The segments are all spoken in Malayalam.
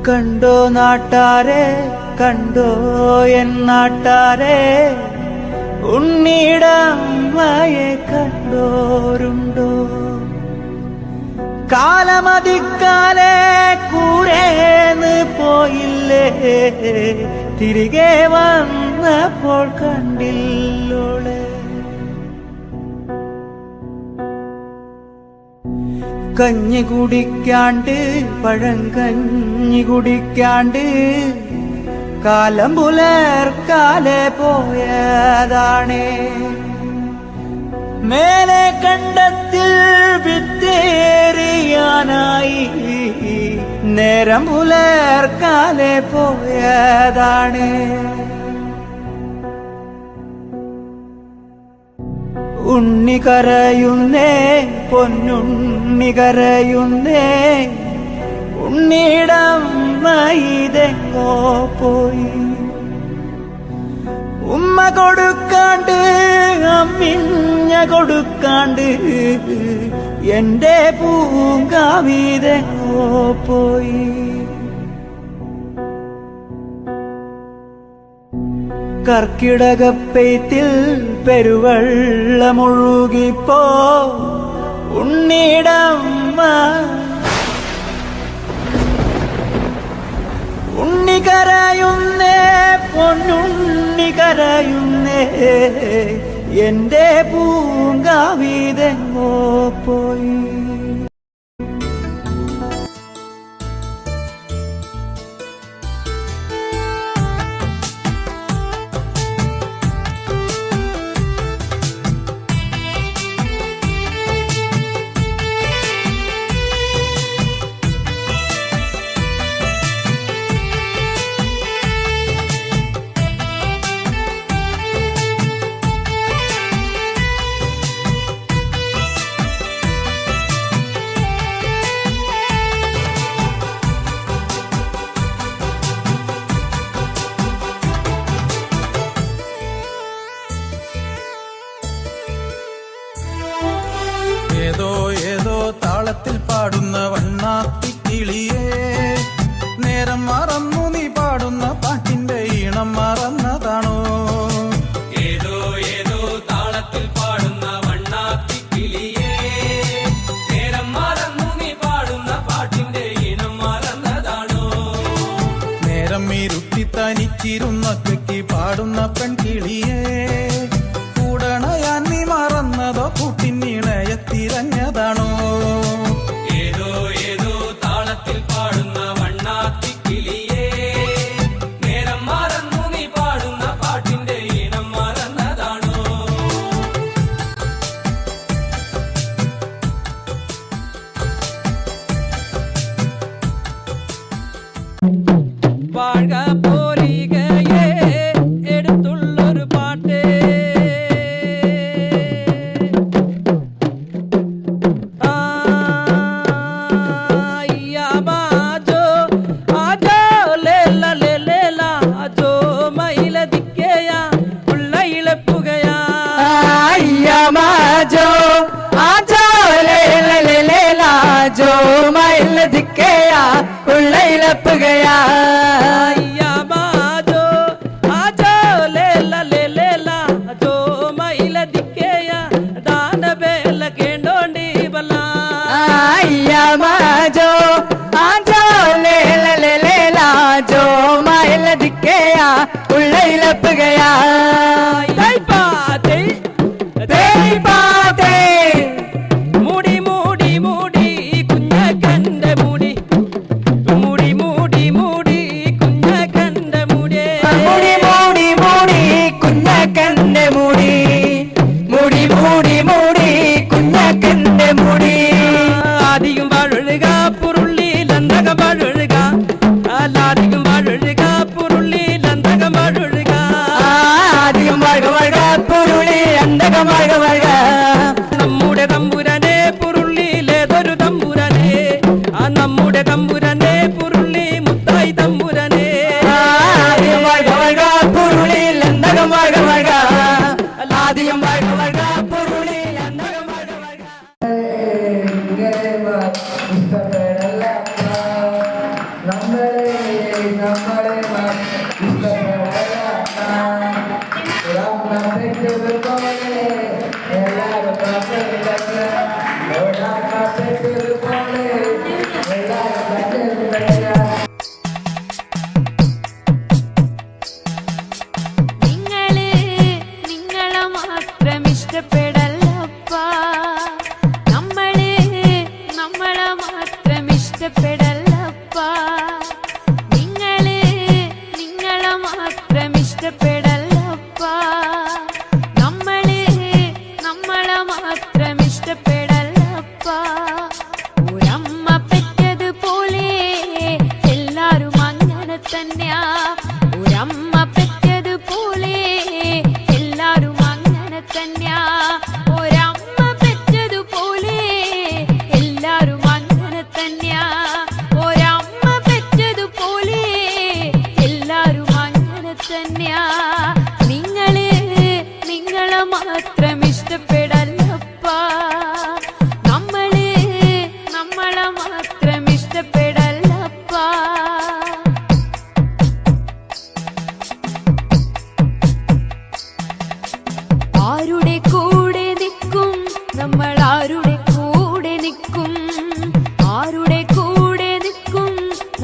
കണ്ടോ നാട്ടാരെ കണ്ടോ എൻ നാട്ടാരെ ഉണ്ണിടമ്മയെ കണ്ടോരുണ്ടോ കാലമതിക്കാലെ കൂരേന്ന് പോയില്ലേ തിരികെ വന്നപ്പോൾ കണ്ടില്ലോളെ കഞ്ഞി കുടിക്കാണ്ട് പഴങ്കഞ്ഞി കുടിക്കാണ്ട് കാലം പുലർക്കാലെ പോയതാണേ മേലെ കണ്ടത്തിൽ വിത്തേറിയാനായി നേരം പുലർക്കാലെ പോയതാണ് ഉണ്ണി കരയുന്നേ പൊന്നുണ്ണി കരയുന്നേ ഉണ്ണിടമ്മ ഇതെങ്ങോ പോയി ഉമ്മ കൊടുക്കാണ്ട് അമ്മിഞ്ഞ കൊടുക്കാണ്ട് എന്റെ പൂങ്കാവിതെങ്ങോ പോയി കർക്കിടകപ്പെയ്ത്തിൽ പെരുവെള്ളമൊഴുകിപ്പോ ഉണ്ണിടമ്മ ഉണ്ണി കരയുന്നേ പൊന്നുണ്ണി കരയുന്നേ എന്റെ പൂങ്കാവിതെങ്ങോ പോയി ഏതോ ഏതോ താളത്തിൽ പാടുന്ന വണ്ണാത്തി കിളിയേ നേരം മറന്നു നീ പാടുന്ന പാട്ടിന്റെ ഈണം മറന്നതാണോ ഏതോ ഏതോ താളത്തിൽ പാടുന്ന വണ്ണാത്തി കിളിയേ നേരം മറന്നു നീ പാടുന്ന പാട്ടിന്റെ ഈണം മറന്നതാണോ നേരം ഇരുട്ടി തനിച്ചിരുന്നൊറ്റയ്ക്ക് പാടുന്ന പെൺകിളിയേ കൂടണയാൻ നീ മറന്നതോ കൂട്ടിനിണയത്തിരഞ്ഞതാണോ ഏതോ ഏതോ താളത്തിൽ പാടുന്ന വണ്ണാത്തി കിളിയേ നേരം മറന്നു നീ പാടുന്ന പാട്ടിന്റെ ഈണം മറന്നതാണോ வாழ்க போலிகையே எடுத்துள்ளொரு பாட்டு ஐயா பாஜோ ஆஜோ லேல லேலேலா ஆஜோ மயில திக்கேயா உள்ள இழப்புகையா ஐயா மாஜோ ஆஜோ லேல லேலேலா ஜோ மயில் திக்கையா உள்ள இழப்புகையா ஐயா பாஜோ ஆஜோ லேல லேலேலா ஆஜோ மயில திக்கேயா தான பேல கேண்டோண்டி பலா ஐயா மாஜோ ஆஜோ லேல லேலேலா ஜோ மயில் திக்கையா உள்ள இழப்புகையா தைப்பாத்தை தேய் பாத்தே மூடி மூடி மூடி குஞ்ச கண்ட மூடி மூடி மூடி மூடி குஞ்ச கண்ட மூடி மூடி மூடி மூடி குஞ்ச கண்ட மூடி மூடி மூடி மூடி குஞ்ச கண்ட மூடி ஆதியும் வாழழுக பொருளி லந்தக வாழழுக அல்லாதியும் வாழழுக பொருளி லந்தக வாழழுக ஆதியும் வாழ்க வாழ்க பொருளி அந்தகம் வாழ்க வாழ்க നമ്മുടെ തമ്പുരാനെ പൊരുള്ളിലേതൊരു തമ്പുരാനെ ആ നമ്മുടെ തമ്പുരാനെ പൊരുള്ളി മുത്തായി തമ്പുരാനെ ஆதியும் வாழ்க வாழ்க பொருளி அந்தகம் வாழ்க வாழ்க ஆதியும் வாழ்க வாழ்க பொருளி அந்தகம் வாழ்க வாழ்க ഇഷ്ടപ്പെടല്ല നമ്മളെ നമ്മളെ പെട്ടതുപോലെ എല്ലാവരും പെട്ടതുപോലെ നിങ്ങളെ മാത്രം ഇഷ്ടപ്പെടല്ലപ്പാ നമ്മളെ മാത്രം ഇഷ്ടപ്പെടല്ലപ്പാ നിങ്ങളെ മാത്രം ഇഷ്ടപ്പെടല്ലപ്പാ നമ്മളെ മാത്രം ഇഷ്ടപ്പെടല്ലപ്പാ ഒരമ്മ പെറ്റതുപോലെ എല്ലാരും അങ്ങനെ തന്നെയാ ഒരമ്മ പെറ്റതുപോലെ എല്ലാരും അങ്ങനെ തന്നെയാ ഒരമ്മ പെറ്റതുപോലെ എല്ലാരും അങ്ങനെ തന്നെയാ ഒരമ്മ പെറ്റതുപോലെ എല്ലാരും അങ്ങനെ തന്നെയാ നിങ്ങളെ മാത്രം ഇഷ്ടപ്പെടല്ലപ്പാ നമ്മളെ മാത്രം ഇഷ്ടപ്പെടല്ലപ്പാ ആരുടെ കൂടെ നിൽക്കും നമ്മൾ ആരുടെ കൂടെ നിൽക്കും ആരുടെ കൂടെ നിൽക്കും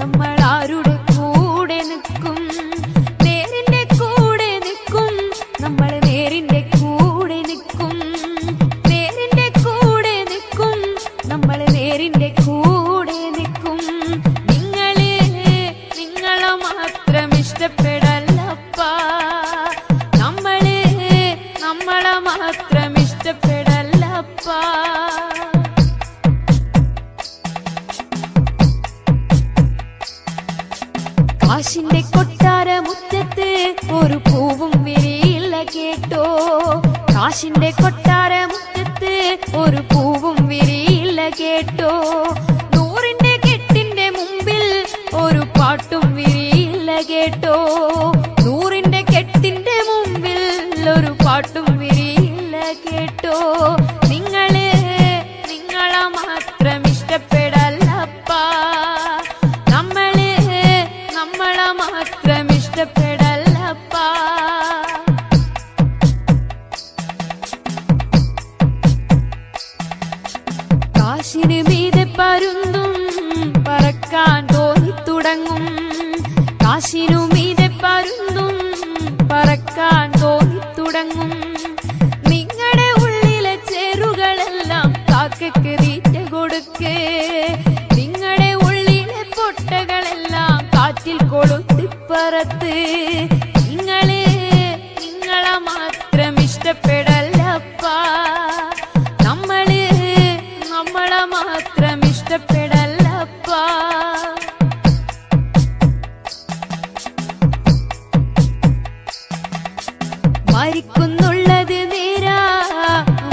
നമ്മൾ ആരുടെ കൂടെ നിൽക്കും നേരിന്റെ കൂടെ നിൽക്കും നമ്മൾ നേരിന്റെ കൂടെ നിൽക്കും നേരിന്റെ കൂടെ നിൽക്കും നമ്മൾ നേരിന്റെ കൂടെ നിൽക്കും നിങ്ങളെ മാത്രം ഇഷ്ടപ്പെടല്ലപ്പാ നമ്മളെ മാത്രം ഇഷ്ടപ്പെടല്ലപ്പാ കാശിന്റെ കൊട്ടാര മുറ്റത്ത് ഒരു പൂവും വിരിയില്ല കേട്ടോ കാശിന്റെ കൊട്ടാര മുറ്റത്ത് ഒരു പൂവും വിരിയില്ല കേട്ടോ നൂറിന്റെ കെട്ടിന്റെ മുമ്പിൽ ഒരു പാട്ടും വിരിയില്ല കേട്ടോ നൂറിന്റെ കെട്ടിന്റെ മുമ്പിൽ ഒരു പാട്ടും വിരിയില്ല കേട്ടോ നിങ്ങളെ മാത്രം ഇഷ്ടപ്പെടല്ലപ്പാ നമ്മളെ മാത്രം ഇഷ്ടപ്പെടല്ലപ്പാ കാശിന് മീതെ പരുന്തും പറക്കാൻ തോന്നിത്തുടങ്ങും കാശിനു മീതെ പരുന്തും പറക്കാൻ തോന്നിത്തുടങ്ങും നിങ്ങളുടെ ഉള്ളിലെ ചേരുകളെല്ലാം കാക്കയ്ക്ക് തീറ്റ കൊടുക്ക് നിങ്ങളുടെ ഉള്ളിലെ പൊട്ടകളെല്ലാം കാറ്റിൽ കൊളുത്തിപ്പറത്ത് നിങ്ങളെ മാത്രം ഇഷ്ടപ്പെടല്ലപ്പാ നമ്മളെ മാത്രം ഇഷ്ടപ്പെടല്ലപ്പാ മരിക്കുന്നുള്ളത് നേരാ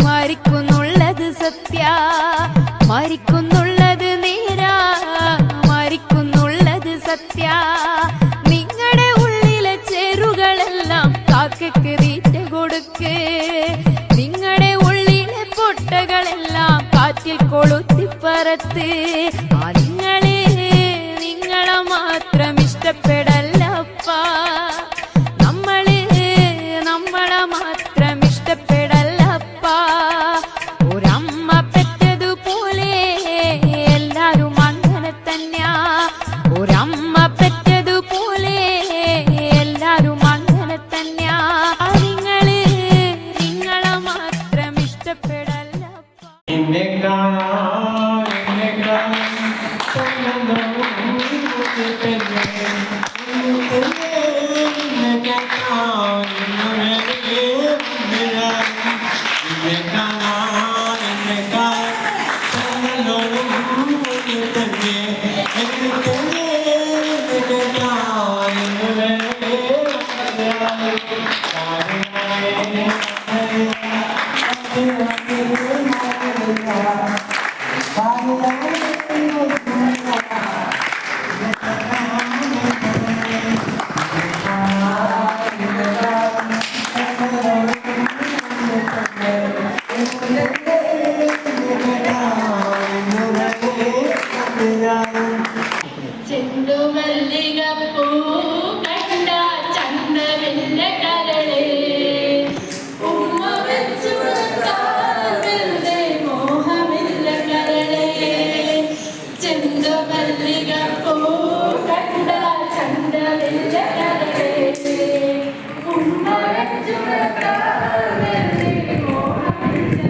മരിക്കുന്നുള്ളത് സത്യ മരിക്കുന്നുള്ളത് നേരാ മരിക്കുന്നുള്ളത് സത്യ നിങ്ങളുടെ ഉള്ളിലെ ചേരുകളെല്ലാം കാക്കയ്ക്ക് തീറ്റ കൊടുക്ക് നിങ്ങളുടെ ഉള്ളിലെ പൊട്ടകളെല്ലാം കാറ്റിൽ കൊളുത്തിപ്പറത്ത് ആ നിങ്ങളെ മാത്രം ഇഷ്ടപ്പെടല്ലപ്പാ നമ്മളെ മാത്രം ഇഷ്ടപ്പെടല്ലപ്പാ ഒരമ്മ പെറ്റതുപോലെ എല്ലാരും അങ്ങനെ തന്നെയാ ഒരമ്മ പെറ്റതുപോലെ എല്ലാരും അങ്ങനെ തന്നെയാ നിങ്ങളെ മാത്രം ഇഷ്ടപ്പെടല്ലപ്പാ ചെണ്ടുമല്ലികപ്പൂ കണ്ട ചന്തമില്ല കരളേ ഉമ്മ വെച്ചു കൊടുത്താൽ മോഹമില്ല കരളേ ചെണ്ടുമല്ലികപ്പൂ കണ്ട ചന്തമില്ല കരളേ ഉമ്മ വെച്ചു കൊടുത്താൽ മോഹമില്ല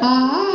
Ah